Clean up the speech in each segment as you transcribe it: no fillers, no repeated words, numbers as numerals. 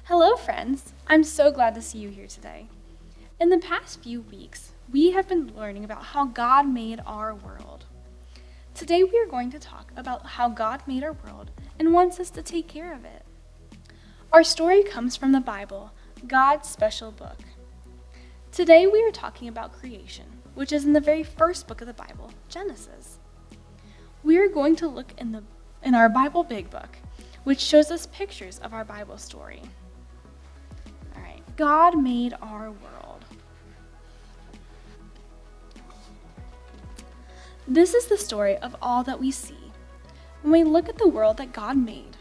Hello, friends. I'm so glad to see you here today. In the past few weeks, we have been learning about how God made our world. Today, we are going to talk about how God made our world and wants us to take care of it. Our story comes from the Bible, God's special book. Today, we are talking about creation, which is in the very first book of the Bible, Genesis. We are going to look in our Bible Big Book, which shows us pictures of our Bible story. All right, God made our world. This is the story of all that we see. When we look at the world that God made,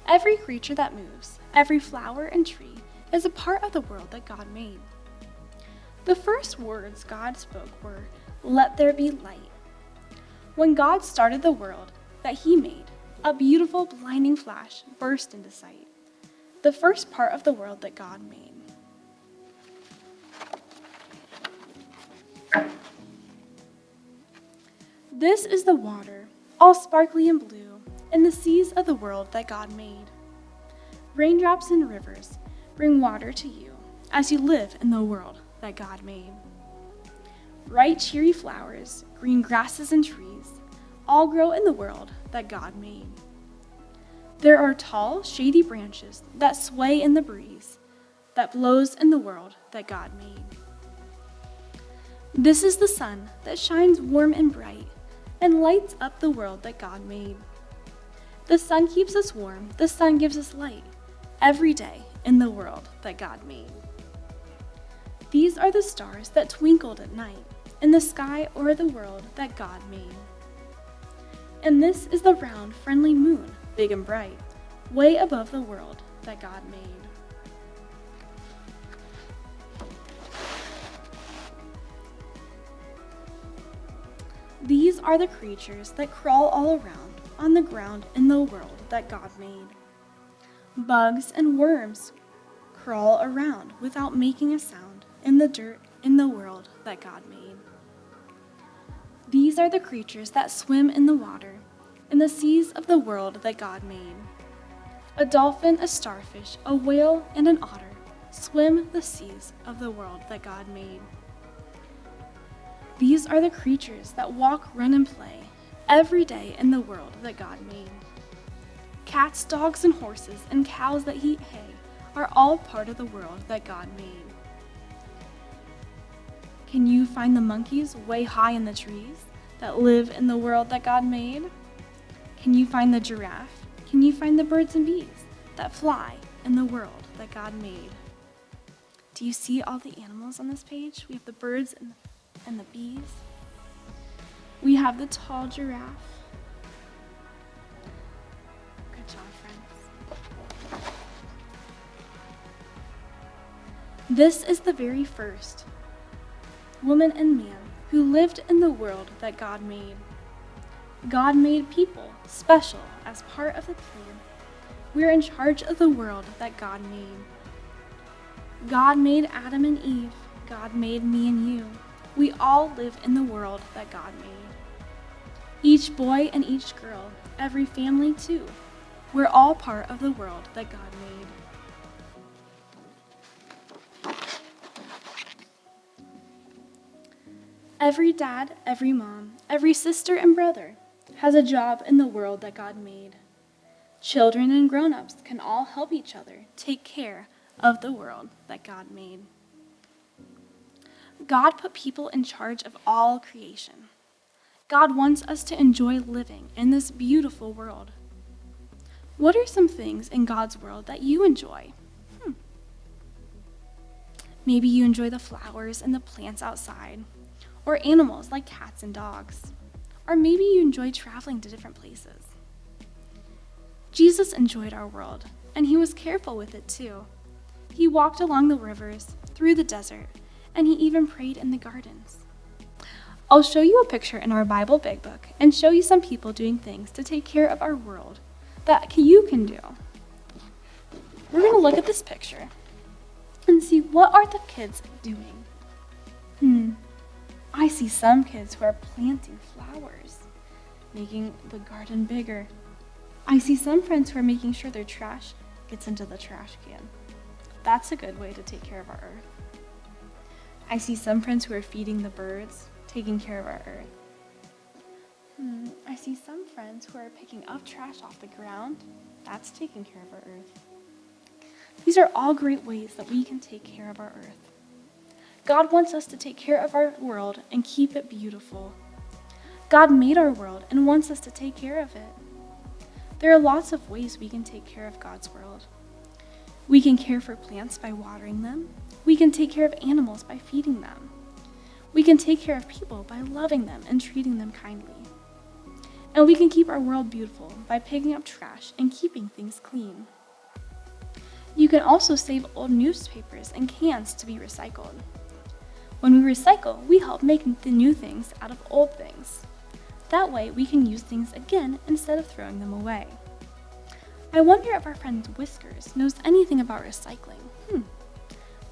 every creature that moves, every flower and tree is a part of the world that God made. The first words God spoke were, "Let there be light." When God started the world that He made, a beautiful blinding flash burst into sight, the first part of the world that God made. This is the water, all sparkly and blue, in the seas of the world that God made. Raindrops and rivers bring water to you as you live in the world that God made. Bright, cheery flowers, green grasses and trees, all grow in the world that God made. There are tall, shady branches that sway in the breeze that blows in the world that God made. This is the sun that shines warm and bright and lights up the world that God made. The sun keeps us warm, the sun gives us light every day in the world that God made. These are the stars that twinkled at night in the sky over the world that God made. And this is the round, friendly moon, big and bright, way above the world that God made. These are the creatures that crawl all around on the ground in the world that God made. Bugs and worms crawl around without making a sound in the dirt in the world that God made. These are the creatures that swim in the water in the seas of the world that God made. A dolphin, a starfish, a whale, and an otter swim the seas of the world that God made. These are the creatures that walk, run, and play every day in the world that God made. Cats, dogs, and horses, and cows that eat hay are all part of the world that God made. Can you find the monkeys way high in the trees that live in the world that God made? Can you find the giraffe? Can you find the birds and bees that fly in the world that God made? Do you see all the animals on this page? We have the birds and the bees. We have the tall giraffe. Good job, friends. This is the very first woman and man who lived in the world that God made. God made people special as part of the plan. We're in charge of the world that God made. God made Adam and Eve. God made me and you. We all live in the world that God made. Each boy and each girl, every family too. We're all part of the world that God made. Every dad, every mom, every sister and brother has a job in the world that God made. Children and grown-ups can all help each other take care of the world that God made. God put people in charge of all creation. God wants us to enjoy living in this beautiful world. What are some things in God's world that you enjoy? Maybe you enjoy the flowers and the plants outside, or animals like cats and dogs. Or maybe you enjoy traveling to different places. Jesus enjoyed our world, and He was careful with it too. He walked along the rivers, through the desert, and He even prayed in the gardens. I'll show you a picture in our Bible Big Book and show you some people doing things to take care of our world that you can do. We're going to look at this picture and see what are the kids doing. I see some kids who are planting flowers, making the garden bigger. I see some friends who are making sure their trash gets into the trash can. That's a good way to take care of our earth. I see some friends who are feeding the birds, taking care of our earth. I see some friends who are picking up trash off the ground. That's taking care of our earth. These are all great ways that we can take care of our earth. God wants us to take care of our world and keep it beautiful. God made our world and wants us to take care of it. There are lots of ways we can take care of God's world. We can care for plants by watering them. We can take care of animals by feeding them. We can take care of people by loving them and treating them kindly. And we can keep our world beautiful by picking up trash and keeping things clean. You can also save old newspapers and cans to be recycled. When we recycle, we help make the new things out of old things. That way, we can use things again instead of throwing them away. I wonder if our friend Whiskers knows anything about recycling.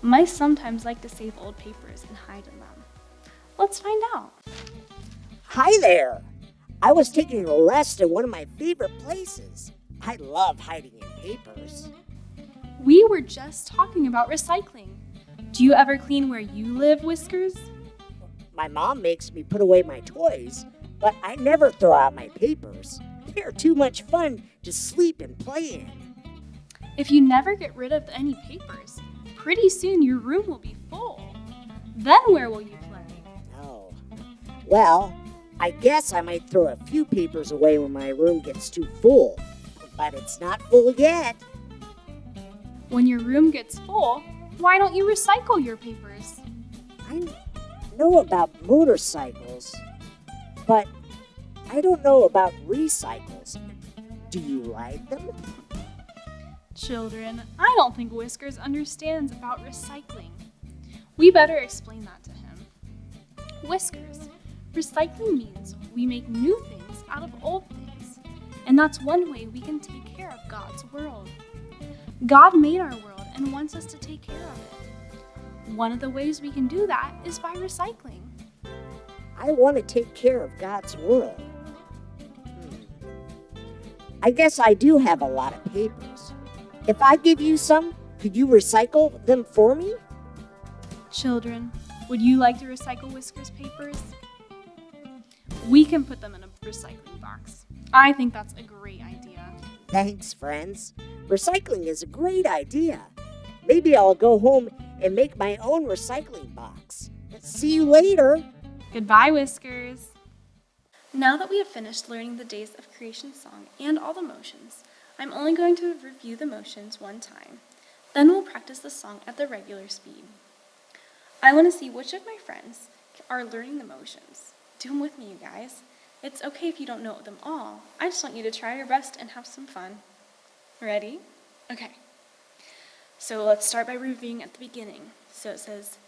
Mice sometimes like to save old papers and hide in them. Let's find out. Hi there! I was taking a rest in one of my favorite places. I love hiding in papers. We were just talking about recycling. Do you ever clean where you live, Whiskers? My mom makes me put away my toys, but I never throw out my papers. They're too much fun to sleep and play in. If you never get rid of any papers, pretty soon your room will be full. Then where will you play? Oh, well, I guess I might throw a few papers away when my room gets too full, but it's not full yet. When your room gets full, why don't you recycle your papers? I know about motorcycles, but I don't know about recycles. Do you ride them? Children, I don't think Whiskers understands about recycling. We better explain that to him. Whiskers, recycling means we make new things out of old things, and that's one way we can take care of God's world. God made our world and wants us to take care of it. One of the ways we can do that is by recycling. I want to take care of God's world. I guess I do have a lot of papers. If I give you some, could you recycle them for me? Children, would you like to recycle Whiskers' papers? We can put them in a recycling box. I think that's a great idea. Thanks, friends. Recycling is a great idea. Maybe I'll go home and make my own recycling box. See you later. Goodbye, Whiskers. Now that we have finished learning the Days of Creation song and all the motions, I'm only going to review the motions one time. Then we'll practice the song at the regular speed. I want to see which of my friends are learning the motions. Do them with me, you guys. It's okay if you don't know them all. I just want you to try your best and have some fun. Ready? Okay. So let's start by reviewing at the beginning. So it says,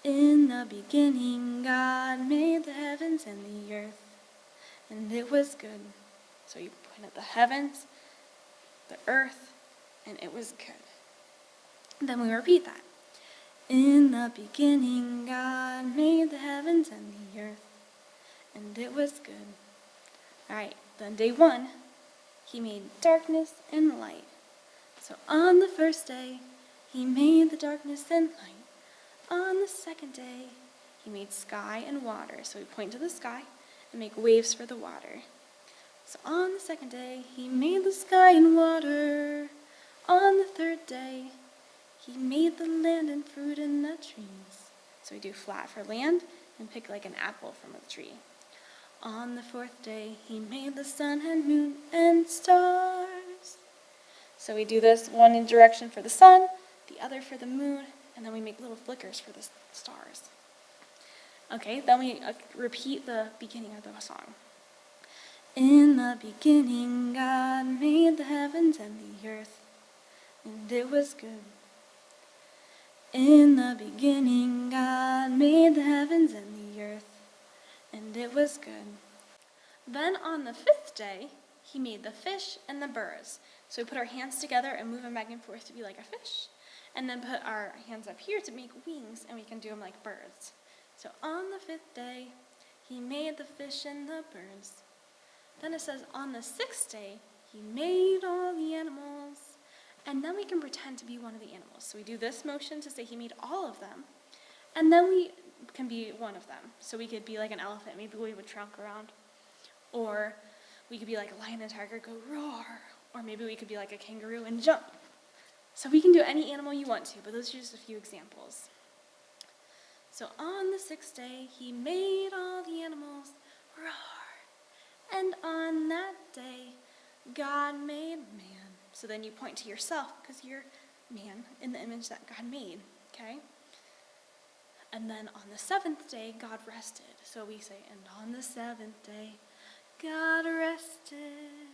"In the beginning, God made the heavens and the earth, and it was good." So you point at the heavens, the earth, and it was good. Then we repeat that. "In the beginning, God made the heavens and the earth, and it was good." All right, then day one, He made darkness and light. So on the first day, He made the darkness and light. On the second day, He made sky and water. So we point to the sky and make waves for the water. So on the second day, He made the sky and water. On the third day, He made the land and fruit and the trees. So we do flat for land and pick like an apple from a tree. On the fourth day, He made the sun and moon and stars. So we do this one in direction for the sun, the other for the moon, and then we make little flickers for the stars. Okay, then we repeat the beginning of the song. "In the beginning, God made the heavens and the earth, and it was good." "In the beginning, God made the heavens and the earth, and it was good." Then on the fifth day, He made the fish and the birds. So we put our hands together and move them back and forth to be like a fish, and then put our hands up here to make wings, and we can do them like birds. So on the fifth day, He made the fish and the birds. Then it says on the sixth day, He made all the animals, And then we can pretend to be one of the animals. So we do this motion to say he made all of them. And then we can be one of them. So we could be like an elephant, maybe we would trunk around. Or we could be like a lion and tiger, go roar. Or maybe we could be like a kangaroo and jump. So we can do any animal you want to, but those are just a few examples. So on the sixth day, he made all the animals roar. And on that day, God made man. So then you point to yourself because you're man in the image that God made, okay? And then on the seventh day, God rested. So we say, and on the seventh day, God rested.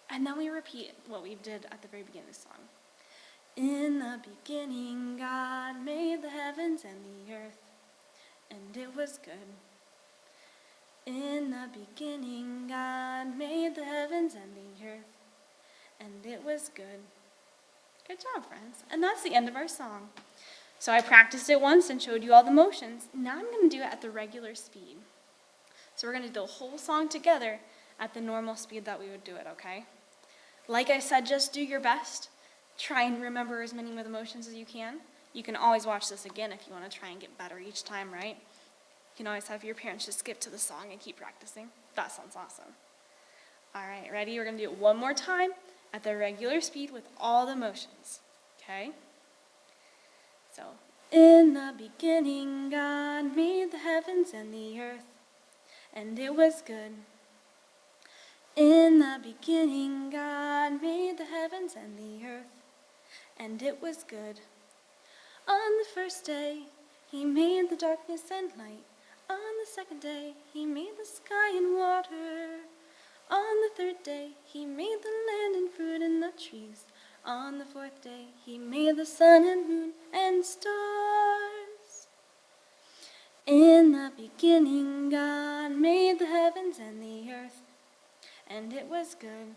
And then we repeat what we did at the very beginning of the song. In the beginning, God made the heavens and the earth, and it was good. In the beginning, God made the heavens and the earth, and it was good. Good job, friends. And that's the end of our song. So I practiced it once and showed you all the motions. Now I'm going to do it at the regular speed. So we're going to do the whole song together at the normal speed that we would do it, okay? Like I said, just do your best. Try and remember as many of the motions as you can. You can always watch this again if you want to try and get better each time, right? You can always have your parents just skip to the song and keep practicing. That sounds awesome. All right, ready? We're going to do it one more time at the regular speed with all the motions, okay? So, in the beginning, God made the heavens and the earth, and it was good. In the beginning, God made the heavens and the earth, and it was good. On the first day, he made the darkness and light. On the second day, he made the sky and water. On the third day, he made the land and fruit and the trees. On the fourth day, he made the sun and moon and stars. In the beginning, God made the heavens and the earth, and it was good.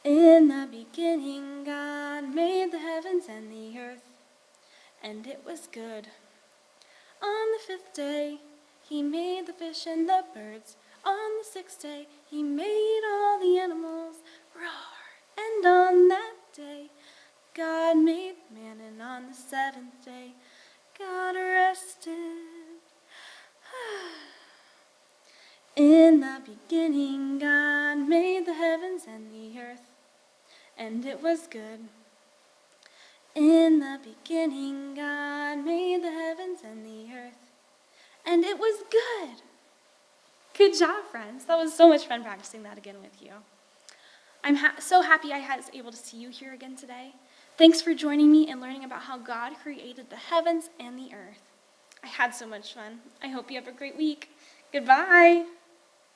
In the beginning, God made the heavens and the earth, and it was good. On the fifth day, he made the fish and the birds. On the sixth day, he made all the animals roar. And on that day, God made man, and on the seventh day, God rested. In the beginning, God made the heavens and the earth, and it was good. In the beginning, God made the heavens and the earth, and it was good. Good job, friends. That was so much fun practicing that again with you. I'm so happy I was able to see you here again today. Thanks for joining me and learning about how God created the heavens and the earth. I had so much fun. I hope you have a great week. Goodbye.